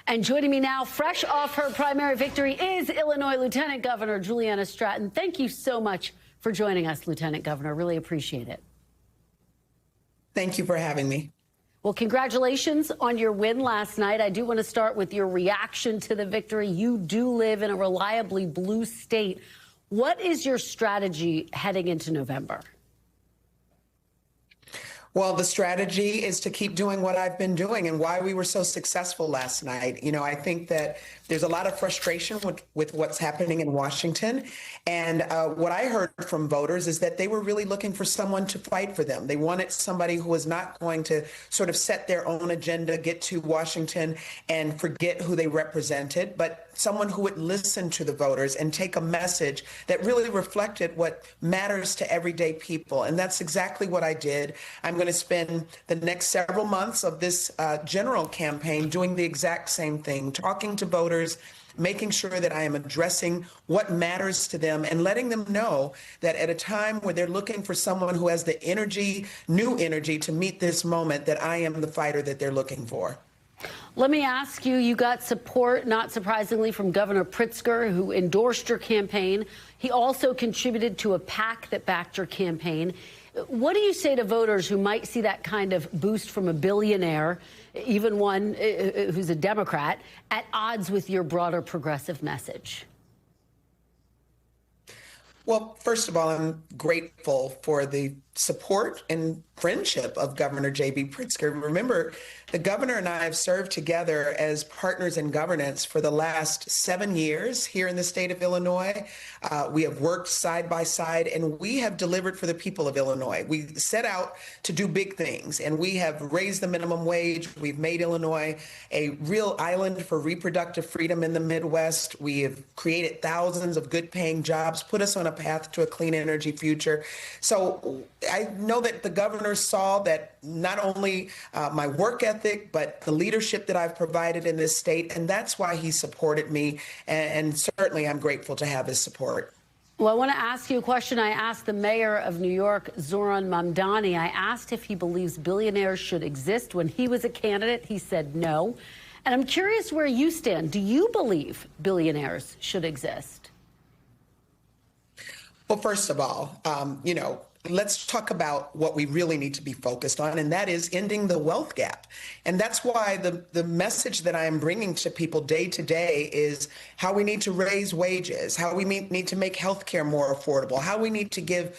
And joining me now, fresh off her primary victory, is Illinois Lieutenant Governor Juliana Stratton. Thank you so much for joining us, Lieutenant Governor. Really appreciate it. Thank you for having me. Well, congratulations on your win last night. I do want to start with your reaction to the victory. You do live in a reliably blue state. What is your strategy heading into November? Well, the strategy is to keep doing what I've been doing and why we were so successful last night. You know, I think that there's a lot of frustration with what's happening in Washington. And what I heard from voters is that they were really looking for someone to fight for them. They wanted somebody who was not going to sort of set their own agenda, get to Washington and forget who they represented, but someone who would listen to the voters and take a message that really reflected what matters to everyday people. And that's exactly what I did. I'm going to spend the next several months of this general campaign doing the exact same thing, talking to voters, making sure that I am addressing what matters to them and letting them know that at a time where they're looking for someone who has the energy, new energy to meet this moment, that I am the fighter that they're looking for. Let me ask you, you got support, not surprisingly, from Governor Pritzker, who endorsed your campaign. He also contributed to a PAC that backed your campaign. What do you say to voters who might see that kind of boost from a billionaire, even one who's a Democrat, at odds with your broader progressive message? Well, first of all, I'm grateful for the support and friendship of Governor J.B. Pritzker. Remember, the governor and I have served together as partners in governance for the last 7 years here in the state of Illinois. We have worked side by side, and we have delivered for the people of Illinois. We set out to do big things, and we have raised the minimum wage. We've made Illinois a real island for reproductive freedom in the Midwest. We have created thousands of good-paying jobs, put us on a path to a clean energy future. So I know that the governor saw that not only my work ethic, but the leadership that I've provided in this state, and that's why he supported me, and certainly I'm grateful to have his support. Well, I want to ask you a question I asked the mayor of New York, Zohran Mamdani. I asked if he believes billionaires should exist. When he was a candidate, he said no. And I'm curious where you stand. Do you believe billionaires should exist? Well, first of all, let's talk about what we really need to be focused on, and that is ending the wealth gap. And that's why the message that I am bringing to people day to day is how we need to raise wages, how we need to make healthcare more affordable, how we need to give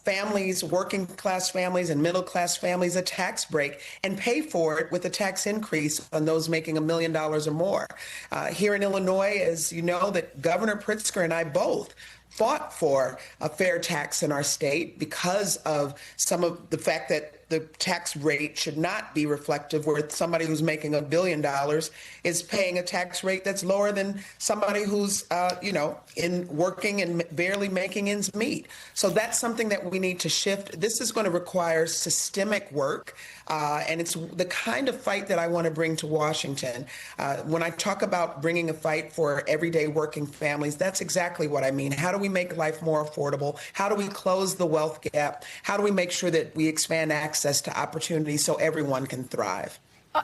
families, working class families and middle class families, a tax break and pay for it with a tax increase on those making $1 million or more. Here in Illinois, as you know, that Governor Pritzker and I both fought for a fair tax in our state because of some of the fact that the tax rate should not be reflective where somebody who's making $1 billion is paying a tax rate that's lower than somebody who's, in working and barely making ends meet. So that's something that we need to shift. This is going to require systemic work, and it's the kind of fight that I want to bring to Washington. When I talk about bringing a fight for everyday working families, that's exactly what I mean. How do we make life more affordable? How do we close the wealth gap? How do we make sure that we expand access to opportunity so everyone can thrive?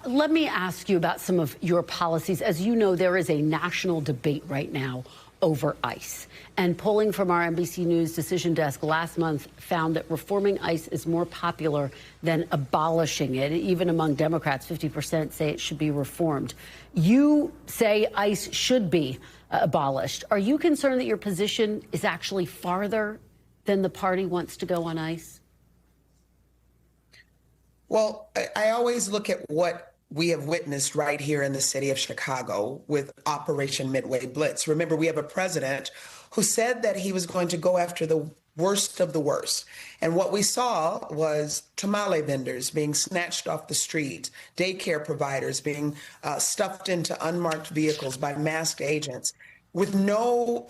Let me ask you about some of your policies. As you know, there is a national debate right now over ICE. And polling from our NBC News decision desk last month found that reforming ICE is more popular than abolishing it. Even among Democrats, 50% say it should be reformed. You say ICE should be abolished. Are you concerned that your position is actually farther than the party wants to go on ICE? Well, I always look at what we have witnessed right here in the city of Chicago with Operation Midway Blitz. Remember, we have a president who said that he was going to go after the worst of the worst. And what we saw was tamale vendors being snatched off the street, daycare providers being stuffed into unmarked vehicles by masked agents. with no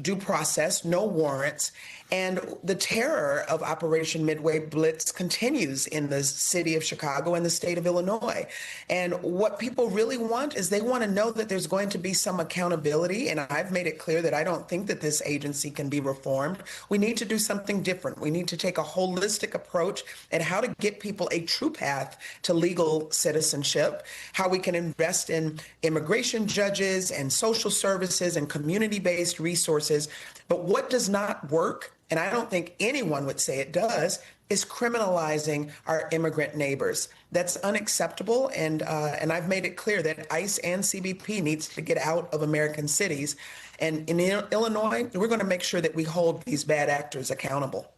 due process, no warrants. And the terror of Operation Midway Blitz continues in the city of Chicago and the state of Illinois. And what people really want is they want to know that there's going to be some accountability. And I've made it clear that I don't think that this agency can be reformed. We need to do something different. We need to take a holistic approach at how to get people a true path to legal citizenship, how we can invest in immigration judges and social services and community-based resources. But what does not work, and I don't think anyone would say it does, is criminalizing our immigrant neighbors. That's unacceptable, and I've made it clear that ICE and CBP needs to get out of American cities. And in Illinois, we're going to make sure that we hold these bad actors accountable.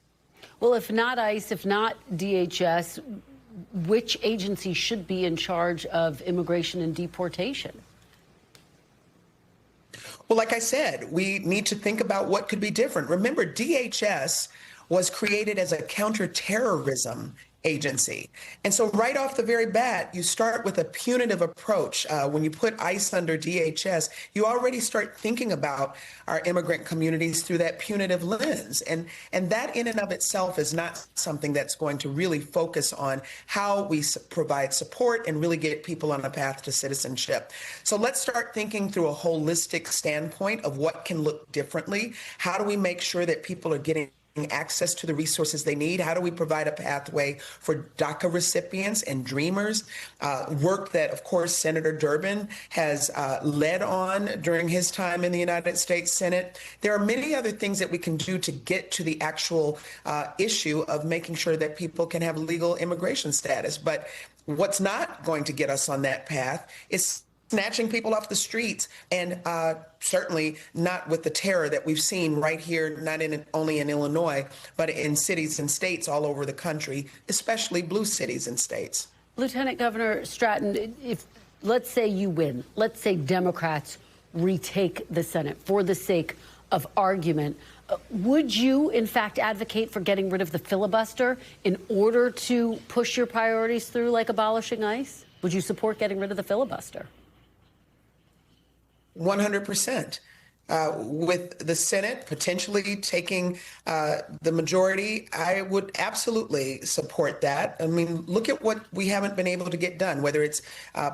Well, if not ICE, if not DHS, which agency should be in charge of immigration and deportation? Well, like I said, we need to think about what could be different. Remember, DHS was created as a counterterrorism agency. And so right off the very bat, you start with a punitive approach. When you put ICE under DHS, you already start thinking about our immigrant communities through that punitive lens. And that in and of itself is not something that's going to really focus on how we provide support and really get people on a path to citizenship. So let's start thinking through a holistic standpoint of what can look differently. How do we make sure that people are getting access to the resources they need? How do we provide a pathway for DACA recipients and dreamers? Work that, of course, Senator Durbin has led on during his time in the United States Senate. There are many other things that we can do to get to the actual issue of making sure that people can have legal immigration status. But what's not going to get us on that path is snatching people off the streets, and certainly not with the terror that we've seen right here, not only in Illinois, but in cities and states all over the country, especially blue cities and states. Lieutenant Governor Stratton, if let's say you win, let's say Democrats retake the Senate for the sake of argument, would you, in fact, advocate for getting rid of the filibuster in order to push your priorities through, like abolishing ICE? Would you support getting rid of the filibuster? 100%. With the Senate potentially taking the majority, I would absolutely support that. I mean, look at what we haven't been able to get done, whether it's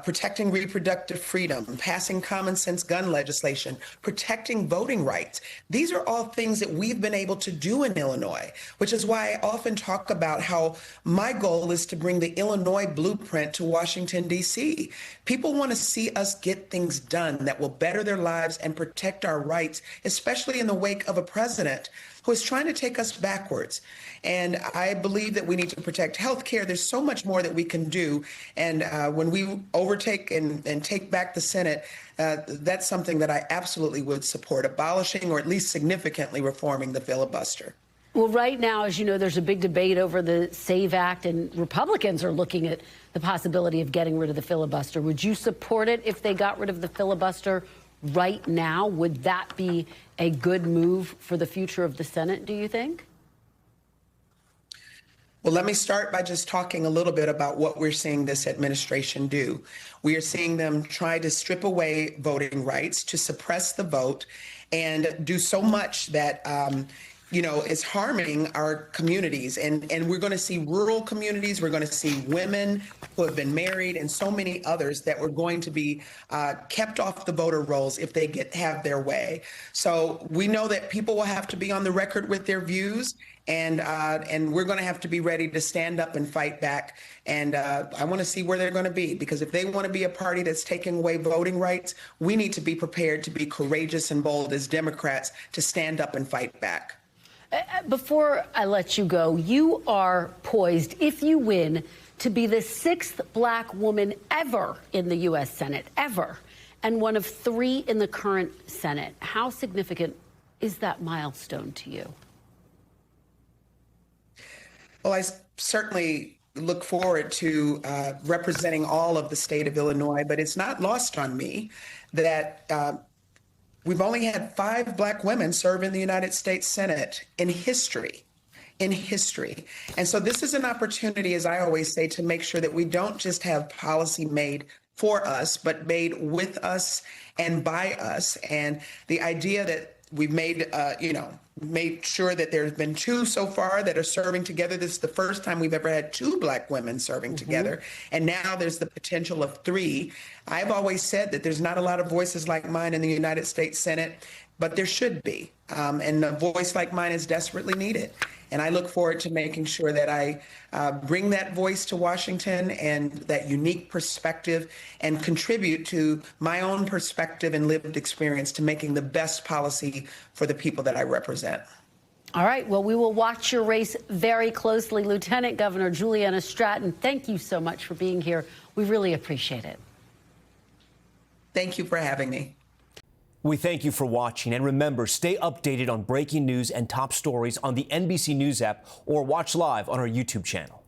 protecting reproductive freedom, passing common sense gun legislation, protecting voting rights. These are all things that we've been able to do in Illinois, which is why I often talk about how my goal is to bring the Illinois blueprint to Washington, D.C. People want to see us get things done that will better their lives and protect our rights, especially in the wake of a president who is trying to take us backwards. And I believe that we need to protect health care. There's so much more that we can do. And when we overtake and take back the Senate, that's something that I absolutely would support, abolishing or at least significantly reforming the filibuster. Well, right now, as you know, there's a big debate over the SAVE Act, and Republicans are looking at the possibility of getting rid of the filibuster. Would you support it if they got rid of the filibuster right now? Would that be a good move for the future of the Senate, do you think? Well, let me start by just talking a little bit about what we're seeing this administration do. We are seeing them try to strip away voting rights, to suppress the vote, and do so much that is harming our communities. And we're going to see rural communities. We're going to see women who have been married and so many others that were going to be kept off the voter rolls if they have their way. So we know that people will have to be on the record with their views. And we're going to have to be ready to stand up and fight back. And I want to see where they're going to be, because if they want to be a party that's taking away voting rights, we need to be prepared to be courageous and bold as Democrats to stand up and fight back. Before I let you go, you are poised, if you win, to be the 6th black woman ever in the U.S. Senate, ever, and one of 3 in the current Senate. How significant is that milestone to you? Well, I certainly look forward to representing all of the state of Illinois, but it's not lost on me that we've only had 5 black women serve in the United States Senate in history. And so this is an opportunity, as I always say, to make sure that we don't just have policy made for us, but made with us and by us. And the idea that we've made, made sure that there's been two so far that are serving together. This is the first time we've ever had two Black women serving together. And now there's the potential of three. I've always said that there's not a lot of voices like mine in the United States Senate, but there should be. And a voice like mine is desperately needed. And I look forward to making sure that I bring that voice to Washington and that unique perspective and contribute to my own perspective and lived experience to making the best policy for the people that I represent. All right. Well, we will watch your race very closely. Lieutenant Governor Juliana Stratton, thank you so much for being here. We really appreciate it. Thank you for having me. We thank you for watching, and remember, stay updated on breaking news and top stories on the NBC News app or watch live on our YouTube channel.